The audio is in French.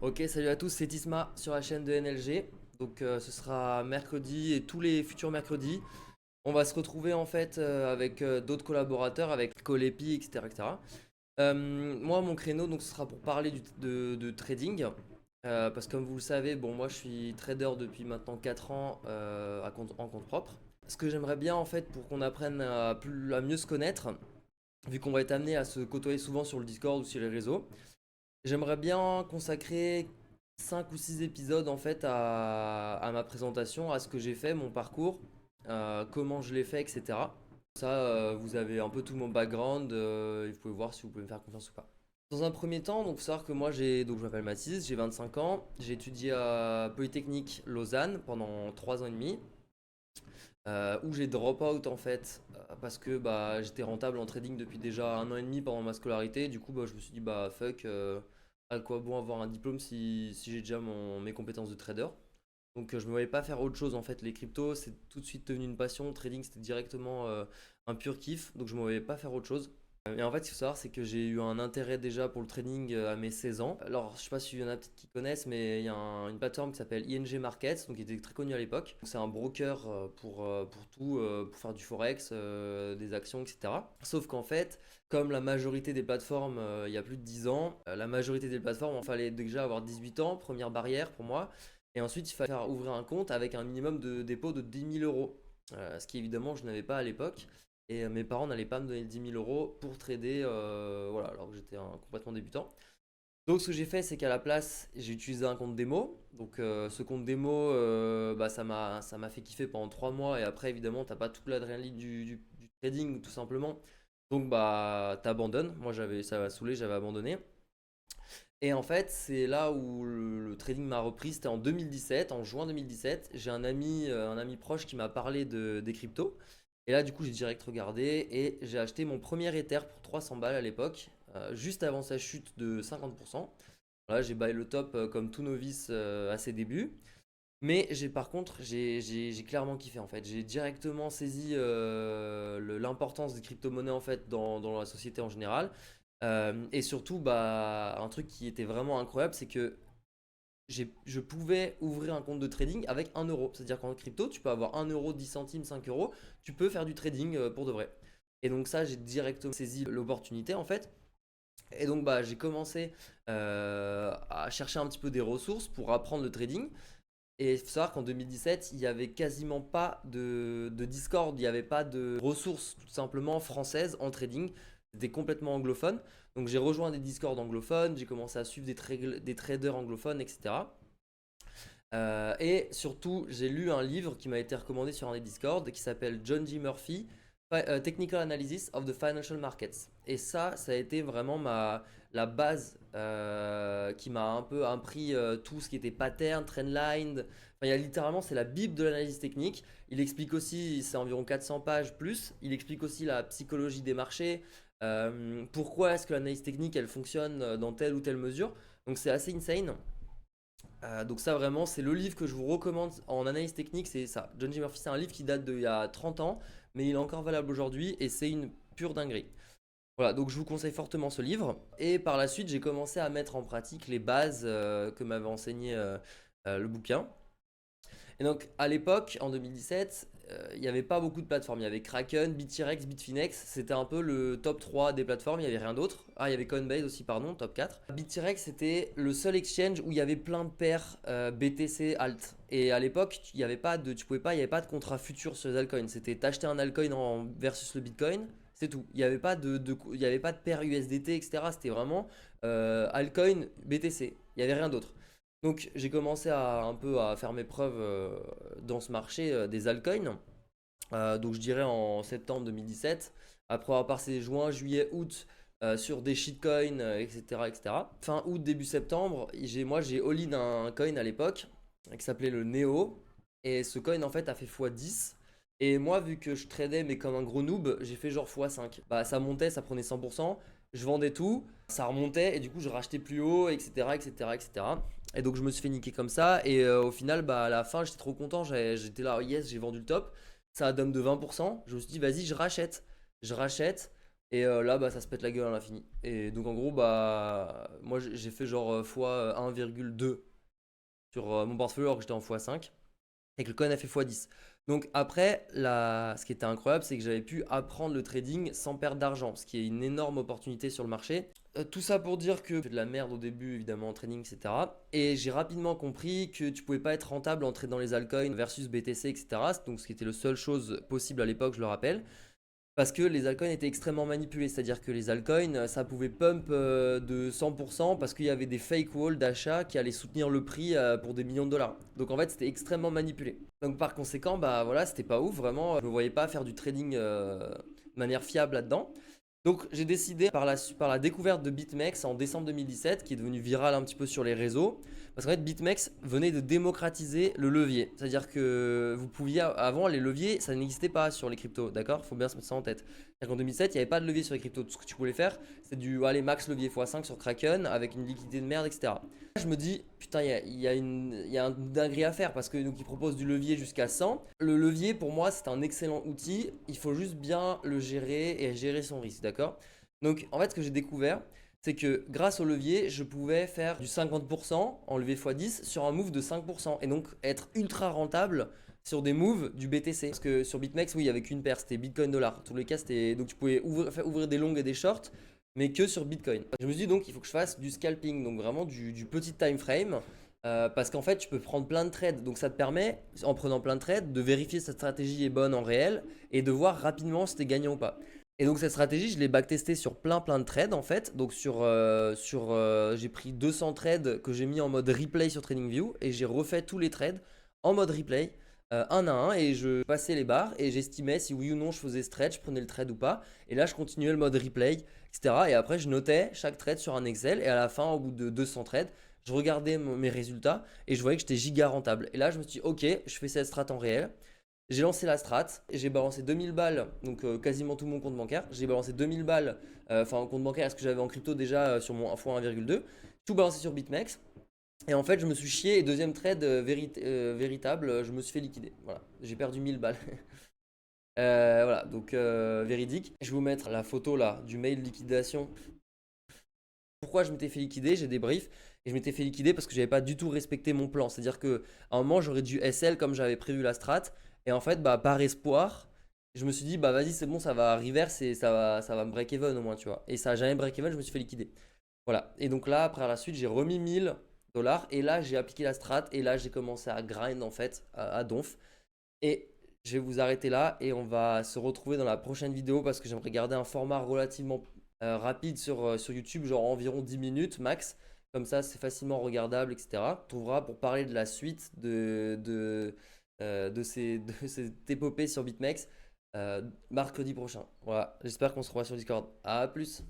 Ok, salut à tous, c'est Tisma sur la chaîne de NLG. Donc ce sera mercredi et tous les futurs mercredis. On va se retrouver en fait avec d'autres collaborateurs, avec Colepi, etc. etc. Moi, mon créneau, donc, ce sera pour parler de trading. Parce que comme vous le savez, bon, moi je suis trader depuis maintenant 4 ans en compte propre. Ce que j'aimerais bien en fait pour qu'on apprenne à mieux se connaître, vu qu'on va être amené à se côtoyer souvent sur le Discord ou sur les réseaux, j'aimerais bien consacrer 5 ou 6 épisodes en fait à ma présentation, à ce que j'ai fait, mon parcours, comment je l'ai fait, etc. Ça, vous avez un peu tout mon background, et vous pouvez voir si vous pouvez me faire confiance ou pas. Dans un premier temps, donc faut savoir que moi je m'appelle Mathis, j'ai 25 ans, j'ai étudié à Polytechnique Lausanne pendant 3 ans et demi, où j'ai drop out en fait parce que bah j'étais rentable en trading depuis déjà 1 an et demi pendant ma scolarité. Du coup bah je me suis dit bah fuck, à quoi bon avoir un diplôme si j'ai déjà mes compétences de trader. Donc je me voyais pas faire autre chose en fait. Les cryptos c'est tout de suite devenu une passion. Trading c'était directement un pur kiff. Donc je me voyais pas faire autre chose. Et en fait, ce qu'il faut savoir, c'est que j'ai eu un intérêt déjà pour le trading à mes 16 ans. Alors, je sais pas s'il y en a peut-être qui connaissent, mais il y a une plateforme qui s'appelle ING Markets, donc qui était très connue à l'époque. C'est un broker pour tout, pour faire du forex, des actions, etc. Sauf qu'en fait, comme la majorité des plateformes, il y a plus de 10 ans, la majorité des plateformes, il fallait déjà avoir 18 ans, première barrière pour moi. Et ensuite, il fallait faire ouvrir un compte avec un minimum de dépôt de 10 000 euros. Ce qui évidemment, je n'avais pas à l'époque. Et mes parents n'allaient pas me donner 10 000 euros pour trader, voilà, alors que j'étais complètement débutant. Donc ce que j'ai fait, c'est qu'à la place, j'ai utilisé un compte démo. Donc ce compte démo, bah, ça m'a fait kiffer pendant 3 mois. Et après, évidemment, t'as pas toute l'adrénaline du trading, tout simplement. Donc bah t'abandonnes. Moi, ça m'a saoulé, j'avais abandonné. Et en fait, c'est là où le trading m'a repris. C'était en 2017, en juin 2017. J'ai un ami proche qui m'a parlé des cryptos. Et là, du coup, j'ai direct regardé et j'ai acheté mon premier Ether pour 300 balles à l'époque, juste avant sa chute de 50%. Voilà, j'ai buy le top comme tout novice à ses débuts. Mais par contre, j'ai clairement kiffé en fait. J'ai directement saisi l'importance des crypto-monnaies en fait dans la société en général. Et surtout, bah, un truc qui était vraiment incroyable, c'est que je pouvais ouvrir un compte de trading avec 1 euro. C'est-à-dire qu'en crypto, tu peux avoir 1 euro, 10 centimes, 5 euros. Tu peux faire du trading pour de vrai. Et donc ça, j'ai directement saisi l'opportunité en fait. Et donc bah, j'ai commencé à chercher un petit peu des ressources pour apprendre le trading. Et il faut savoir qu'en 2017, il n'y avait quasiment pas de Discord, il n'y avait pas de ressources tout simplement françaises en trading. C'était complètement anglophone. Donc j'ai rejoint des Discords anglophones, j'ai commencé à suivre des traders anglophones, etc. Et surtout, j'ai lu un livre qui m'a été recommandé sur un des Discords qui s'appelle John G. Murphy, Technical Analysis of the Financial Markets. Et ça a été vraiment la base qui m'a un peu appris tout ce qui était pattern, trendline. Enfin, il y a littéralement, c'est la bible de l'analyse technique. Il explique aussi, c'est environ 400 pages plus, il explique aussi la psychologie des marchés, pourquoi est-ce que l'analyse technique, elle fonctionne dans telle ou telle mesure. Donc c'est assez insane. Donc ça vraiment c'est le livre que je vous recommande en analyse technique, c'est ça. John G. Murphy, c'est un livre qui date d'il y a 30 ans, mais il est encore valable aujourd'hui et c'est une pure dinguerie. Voilà, donc je vous conseille fortement ce livre. Et par la suite, j'ai commencé à mettre en pratique les bases que m'avait enseigné le bouquin. Et donc à l'époque, en 2017, il n'y avait pas beaucoup de plateformes. Il y avait Kraken, BitTrex, Bitfinex. C'était un peu le top 3 des plateformes. Il n'y avait rien d'autre. Ah, il y avait Coinbase aussi, pardon, top 4. BitTrex, c'était le seul exchange où il y avait plein de paires BTC Alt. Et à l'époque, il y avait pas de, tu pouvais pas, il y avait pas de contrat futur sur les altcoins. C'était t'acheter un altcoin versus le Bitcoin. C'est tout. Il n'y avait pas il y avait pas de paire USDT, etc. C'était vraiment altcoin BTC. Il n'y avait rien d'autre. Donc j'ai commencé un peu à faire mes preuves dans ce marché des altcoins. Donc je dirais en septembre 2017, après avoir passé juin, juillet, août sur des shitcoins, etc., etc. Fin août, début septembre, j'ai all-in un coin à l'époque qui s'appelait le Neo. Et ce coin en fait a fait x10. Et moi, vu que je tradais mais comme un gros noob, j'ai fait genre x5. Bah ça montait, ça prenait 100%, je vendais tout, ça remontait et du coup je rachetais plus haut, etc., etc., etc. Et donc je me suis fait niquer comme ça. Et au final, bah à la fin, j'étais trop content. J'étais là, yes, j'ai vendu le top. Ça a donne de 20%. Je me suis dit, vas-y, je rachète. Je rachète. Et là, bah, ça se pète la gueule à l'infini. Et donc, en gros, bah, moi, j'ai fait genre fois 1,2 sur mon portfolio alors que j'étais en x5 et que le coin a fait x10. Donc après, ce qui était incroyable, c'est que j'avais pu apprendre le trading sans perdre d'argent, ce qui est une énorme opportunité sur le marché. Tout ça pour dire que j'ai fait de la merde au début, évidemment, en trading, etc. Et j'ai rapidement compris que tu pouvais pas être rentable en trade dans les altcoins versus BTC, etc. Donc ce qui était la seule chose possible à l'époque, je le rappelle. Parce que les altcoins étaient extrêmement manipulés, c'est-à-dire que les altcoins, ça pouvait pump de 100% parce qu'il y avait des fake walls d'achat qui allaient soutenir le prix pour des millions de dollars. Donc en fait, c'était extrêmement manipulé. Donc par conséquent, bah voilà, c'était pas ouf, vraiment. Je me voyais pas faire du trading de manière fiable là-dedans. Donc j'ai décidé par la découverte de BitMEX en décembre 2017, qui est devenu viral un petit peu sur les réseaux, parce qu'en fait BitMEX venait de démocratiser le levier. C'est-à-dire que vous pouviez, avant les leviers, ça n'existait pas sur les cryptos, d'accord? Il faut bien se mettre ça en tête. C'est-à-dire qu'en 2007, il n'y avait pas de levier sur les cryptos. Tout ce que tu pouvais faire, c'est du allez, max levier x5 sur Kraken avec une liquidité de merde, etc. Je me dis, putain, il y a un dinguerie à faire parce que donc, il propose du levier jusqu'à 100. Le levier, pour moi, c'est un excellent outil. Il faut juste bien le gérer et gérer son risque, d'accord? Donc, en fait, ce que j'ai découvert, c'est que grâce au levier, je pouvais faire du 50% en levier x10 sur un move de 5% et donc être ultra rentable sur des moves du BTC. Parce que sur BitMEX, oui, il n'y avait qu'une paire, c'était Bitcoin dollar. Tous les cas, c'était donc tu pouvais ouvrir des longues et des shorts, mais que sur Bitcoin. Je me suis dit donc il faut que je fasse du scalping, donc vraiment du petit time frame. Parce qu'en fait, tu peux prendre plein de trades. Donc, ça te permet, en prenant plein de trades, de vérifier si cette stratégie est bonne en réel et de voir rapidement si tu es gagnant ou pas. Et donc, cette stratégie, je l'ai backtestée sur plein de trades en fait. Donc, j'ai pris 200 trades que j'ai mis en mode replay sur TradingView et j'ai refait tous les trades en mode replay. Un à un, et je passais les barres et j'estimais si oui ou non je faisais stretch, je prenais le trade ou pas. Et là, je continuais le mode replay, etc. Et après, je notais chaque trade sur un Excel. Et à la fin, au bout de 200 trades, je regardais mes résultats et je voyais que j'étais giga rentable. Et là, je me suis dit, ok, je fais cette strat en réel. J'ai lancé la strat et j'ai balancé 2000 balles, donc quasiment tout mon compte bancaire. J'ai balancé 2000 balles, enfin au compte bancaire, ce que j'avais en crypto déjà sur mon x1,2. Tout balancé sur BitMEX. Et en fait, je me suis chié et deuxième trade véritable, je me suis fait liquider. Voilà, j'ai perdu 1000 balles. Voilà, donc véridique. Je vais vous mettre la photo là du mail liquidation. Pourquoi je m'étais fait liquider? J'ai des briefs et je m'étais fait liquider parce que j'avais pas du tout respecté mon plan. C'est-à-dire que à un moment, j'aurais dû SL comme j'avais prévu la strat. Et en fait, bah, par espoir, je me suis dit, bah vas-y, c'est bon, ça va reverse et ça va me break even au moins, tu vois. Et ça a jamais break even, je me suis fait liquider. Voilà. Et donc là, après la suite, j'ai remis 1000 dollars et là, j'ai appliqué la strat et là, j'ai commencé à grind en fait, à donf. Et je vais vous arrêter là et on va se retrouver dans la prochaine vidéo parce que j'aimerais garder un format relativement rapide sur YouTube, genre environ 10 minutes max. Comme ça, c'est facilement regardable, etc. On trouvera pour parler de la suite de cette épopée sur BitMEX mercredi prochain. Voilà, j'espère qu'on se revoit sur Discord. À plus!